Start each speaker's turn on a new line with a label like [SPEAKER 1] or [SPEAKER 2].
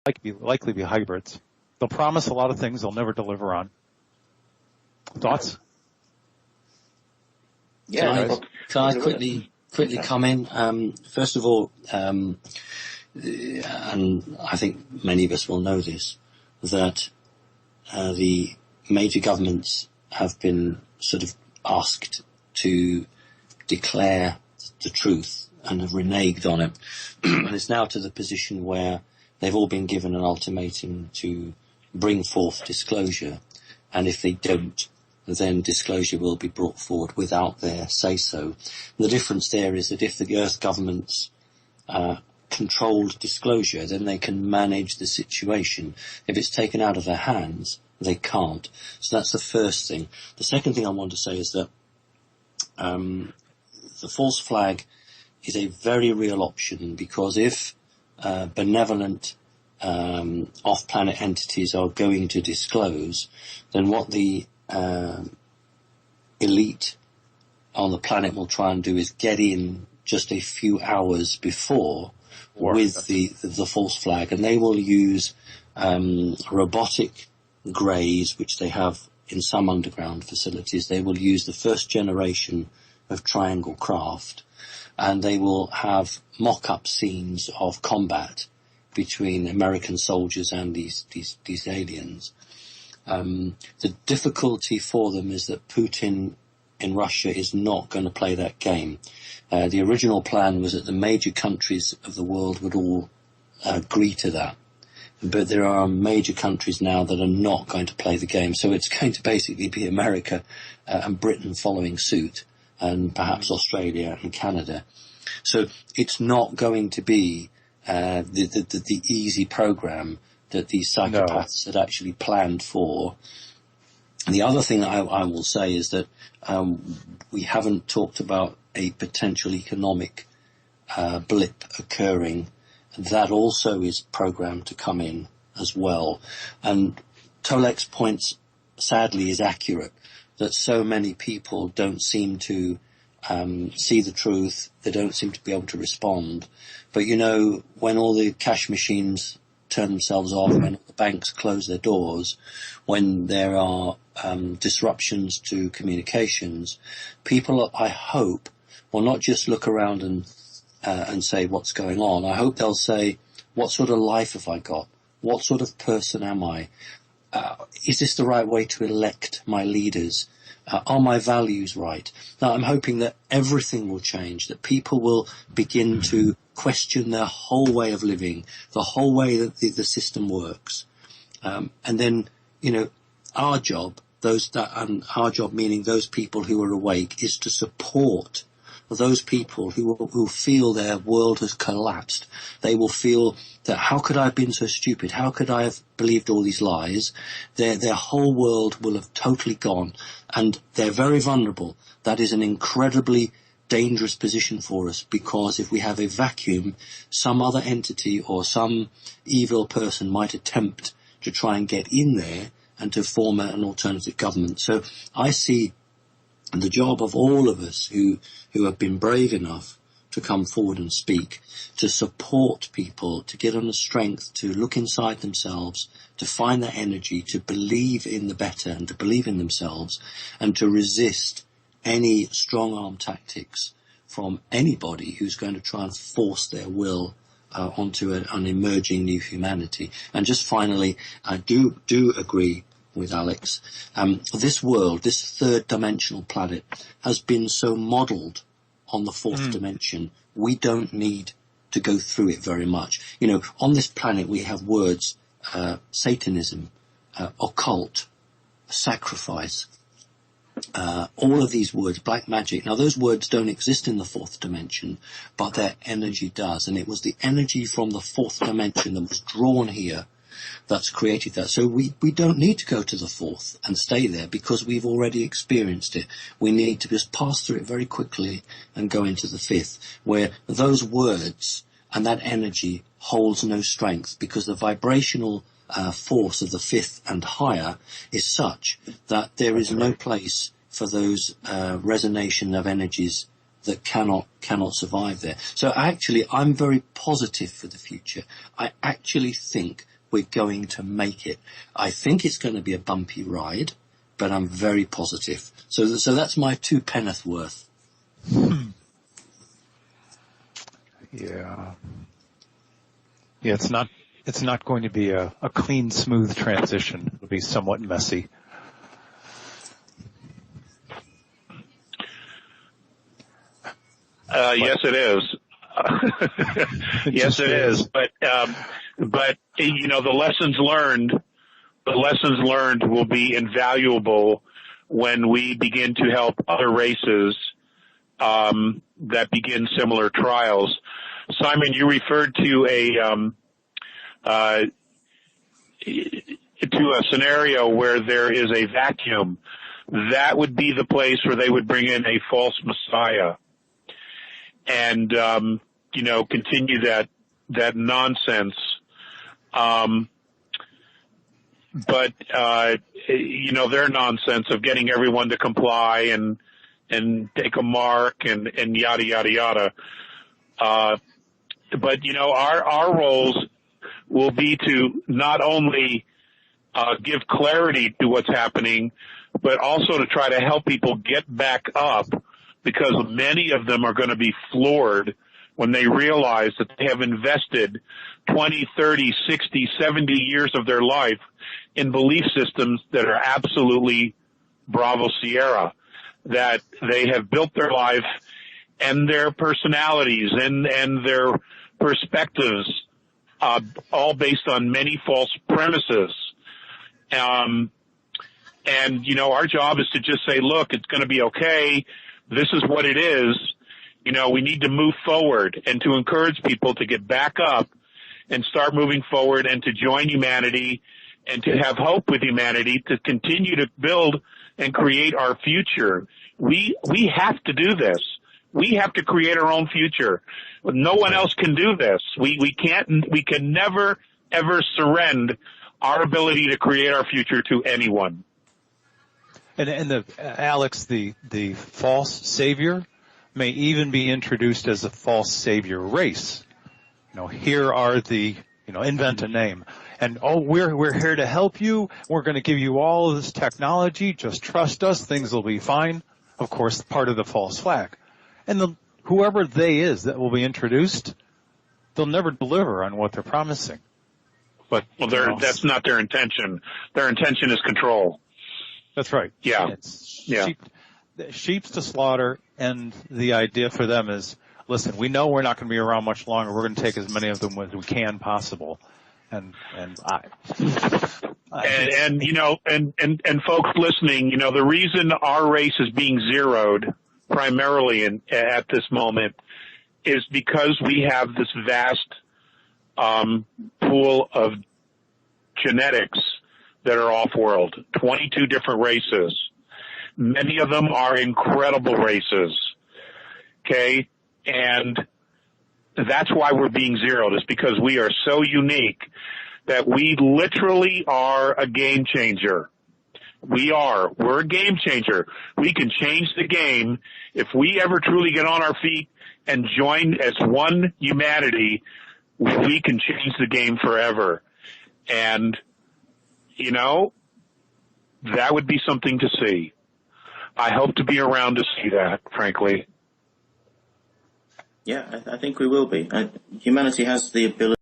[SPEAKER 1] likely be hybrids. They'll promise a lot of things they'll never deliver on. Thoughts?
[SPEAKER 2] Yeah, can I quickly come in? First of all, and I think many of us will know this, that the major governments have been sort of asked to declare the truth and have reneged on it. And it's now to the position where they've all been given an ultimatum to bring forth disclosure, and if they don't, then disclosure will be brought forward without their say-so. The difference there is that if the Earth governments controlled disclosure, then they can manage the situation. If it's taken out of their hands, they can't. So that's the first thing. The second thing I want to say is that the false flag is a very real option, because if benevolent off-planet entities are going to disclose, then what the elite on the planet will try and do is get in just a few hours before with the false flag, and they will use robotic greys, which they have in some underground facilities. They will use the first generation of triangle craft, and they will have mock-up scenes of combat between American soldiers and these aliens. The difficulty for them is that Putin in Russia is not going to play that game. The original plan was that the major countries of the world would all agree to that. But there are major countries now that are not going to play the game. So it's going to basically be America and Britain following suit, and perhaps Australia and Canada. So it's not going to be the easy program that these psychopaths had actually planned for. And the other thing I will say is that we haven't talked about a potential economic blip occurring. That also is programmed to come in as well. And Tolek's points, sadly, is accurate, that so many people don't seem to see the truth. They don't seem to be able to respond. But, you know, when all the cash machines turn themselves off, when the banks close their doors, when there are disruptions to communications, people, I hope, will not just look around and say what's going on. I hope they'll say, what sort of life have I got? What sort of person am I? Is this the right way to elect my leaders? Are my values right? Now, I'm hoping that everything will change, that people will begin to question their whole way of living, the whole way that the system works. And then, you know, our job, our job meaning those people who are awake, is to support those people who feel their world has collapsed. They will feel that, how could I have been so stupid? How could I have believed all these lies? Their whole world will have totally gone, and they're very vulnerable. That is an incredibly dangerous position for us, because if we have a vacuum, some other entity or some evil person might attempt to try and get in there and to form an alternative government. So I see the job of all of us who have been brave enough to come forward and speak, to support people, to get on the strength, to look inside themselves, to find that energy, to believe in the better and to believe in themselves, and to resist any strong-arm tactics from anybody who's going to try and force their will onto an emerging new humanity. And just finally, I do agree with Alex. This world, this third-dimensional planet, has been so modelled on the fourth dimension. We don't need to go through it very much. You know, on this planet we have words, Satanism, occult, sacrifice, all of these words, black magic. Now, those words don't exist in the fourth dimension, but their energy does. And it was the energy from the fourth dimension that was drawn here that's created that. So we don't need to go to the fourth and stay there, because we've already experienced it. We need to just pass through it very quickly and go into the fifth, where those words and that energy holds no strength, because the vibrational force of the fifth and higher is such that there is no place for those resonation of energies that cannot survive there. So actually, I'm very positive for the future. I actually think we're going to make it. I think it's going to be a bumpy ride, but I'm very positive. So that's my 2 penneth worth.
[SPEAKER 1] Yeah. Yeah, it's not going to be a clean, smooth transition. It'll be somewhat messy.
[SPEAKER 3] Yes, it is. Yes, it is. But you know, the lessons learned will be invaluable when we begin to help other races that begin similar trials. Simon, you referred to a scenario where there is a vacuum. That would be the place where they would bring in a false messiah and you know, continue that nonsense. But you know, their nonsense of getting everyone to comply and take a mark and yada yada yada. But you know, our roles will be to not only give clarity to what's happening, but also to try to help people get back up, because many of them are going to be floored when they realize that they have invested 20, 30, 60, 70 years of their life in belief systems that are absolutely Bravo Sierra, that they have built their life and their personalities and their perspectives all based on many false premises. And, you know, our job is to just say, look, it's going to be okay. This is what it is. You know, we need to move forward and to encourage people to get back up and start moving forward and to join humanity and to have hope with humanity, to continue to build and create our future. We have to do this. We have to create our own future. No one else can do this. We can never, ever surrender our ability to create our future to anyone.
[SPEAKER 1] And Alex, the false savior may even be introduced as a false savior race. You know, here are the, you know, invent a name. And, oh, we're here to help you. We're going to give you all of this technology. Just trust us. Things will be fine. Of course, part of the false flag. And whoever they is that will be introduced, they'll never deliver on what they're promising. But
[SPEAKER 3] that's not their intention. Their intention is control.
[SPEAKER 1] That's right.
[SPEAKER 3] Yeah.
[SPEAKER 1] Sheep's to slaughter, and the idea for them is, listen, we know we're not going to be around much longer. We're going to take as many of them as we can possible. And
[SPEAKER 3] you know, and folks listening, you know, the reason our race is being zeroed primarily at this moment is because we have this vast pool of genetics that are off-world, 22 different races. Many of them are incredible races, okay? And that's why we're being zeroed, is because we are so unique that we literally are a game changer. We're a game changer. We can change the game. If we ever truly get on our feet and join as one humanity, we can change the game forever. And, you know, that would be something to see. I hope to be around to see that, frankly.
[SPEAKER 4] Yeah, I think we will be. Humanity has the ability